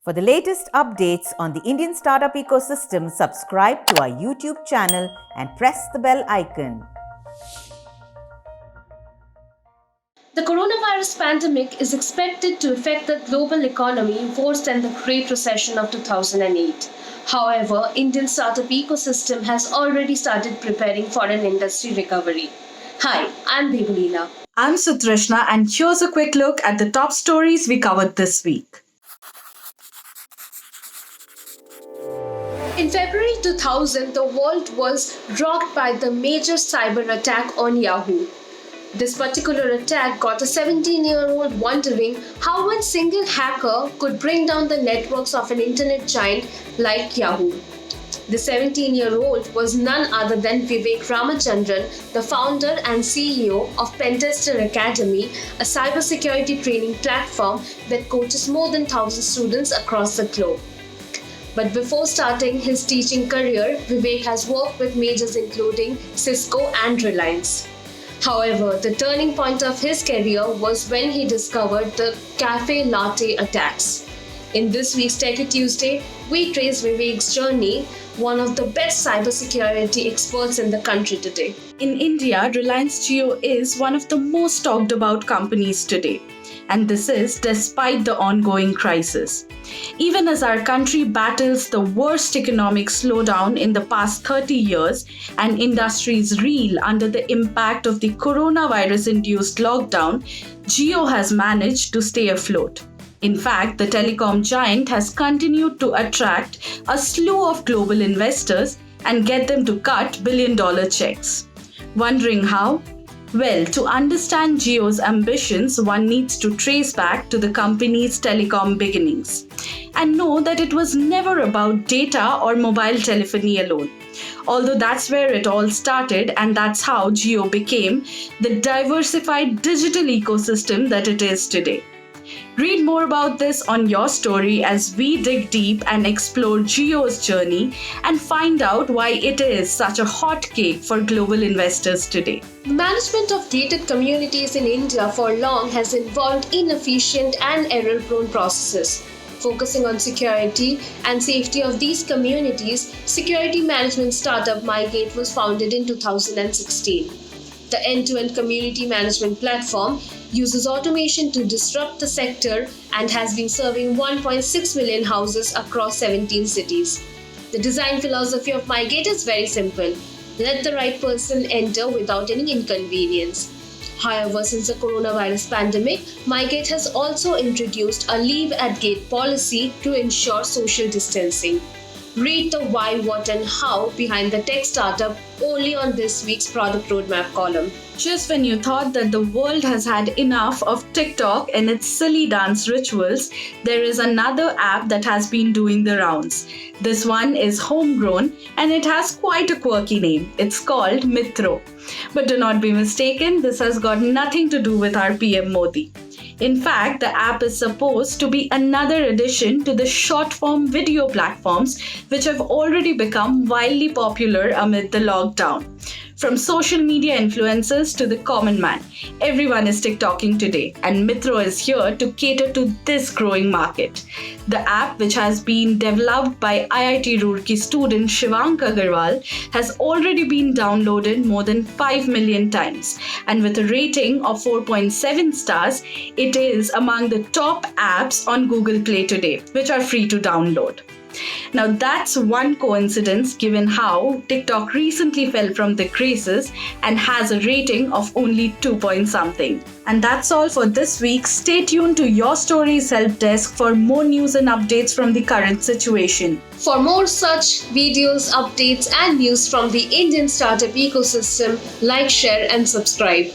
For the latest updates on the Indian startup ecosystem, subscribe to our YouTube channel and press the bell icon. The coronavirus pandemic is expected to affect the global economy worse than the Great Recession of 2008. However, Indian startup ecosystem has already started preparing for an industry recovery. Hi, I'm Debolina. I'm Sutrishna, and here's a quick look at the top stories we covered this week. In February 2000, the world was rocked by the major cyber attack on Yahoo. This particular attack got a 17-year-old wondering how one single hacker could bring down the networks of an internet giant like Yahoo. The 17-year-old was none other than Vivek Ramachandran, the founder and CEO of Pentester Academy, a cybersecurity training platform that coaches more than 1,000 students across the globe. But before starting his teaching career, Vivek has worked with majors including Cisco and Reliance. However, the turning point of his career was when he discovered the Caffee Latte Attacks. In this week's Techie Tuesday, we trace Vivek's journey, one of the best cybersecurity experts in the country today. In India, Reliance Jio is one of the most talked about companies today. And this is despite the ongoing crisis. Even as our country battles the worst economic slowdown in the past 30 years and industries reel under the impact of the coronavirus-induced lockdown, Jio has managed to stay afloat. In fact, the telecom giant has continued to attract a slew of global investors and get them to cut billion-dollar checks. Wondering how? Well, to understand Jio's ambitions, one needs to trace back to the company's telecom beginnings and know that it was never about data or mobile telephony alone. Although that's where it all started, and that's how Jio became the diversified digital ecosystem that it is today. Read more about this on Your Story as we dig deep and explore Jio's journey and find out why it is such a hot cake for global investors today. Management of gated communities in India for long has involved inefficient and error-prone processes. Focusing on security and safety of these communities, security management startup MyGate was founded in 2016. The end-to-end community management platform uses automation to disrupt the sector and has been serving 1.6 million houses across 17 cities. The design philosophy of MyGate is very simple. Let the right person enter without any inconvenience. However, since the coronavirus pandemic, MyGate has also introduced a leave at gate policy to ensure social distancing. Read the why, what and how behind the tech startup only on this week's product roadmap column. Just when you thought that the world has had enough of TikTok and its silly dance rituals, there is another app that has been doing the rounds. This one is homegrown and it has quite a quirky name. It's called Mitro. But do not be mistaken, this has got nothing to do with our PM Modi. In fact, the app is supposed to be another addition to the short-form video platforms which have already become wildly popular amid the lockdown. From social media influencers to the common man, everyone is TikToking today, and Mitro is here to cater to this growing market. The app, which has been developed by IIT Roorkee student Shivank Agarwal, has already been downloaded more than 5 million times, and with a rating of 4.7 stars, it is among the top apps on Google Play today, which are free to download. Now that's one coincidence given how TikTok recently fell from the crazes and has a rating of only 2 point something. And that's all for this week. Stay tuned to Your Story's help desk for more news and updates from the current situation. For more such videos, updates and news from the Indian startup ecosystem, like, share and subscribe.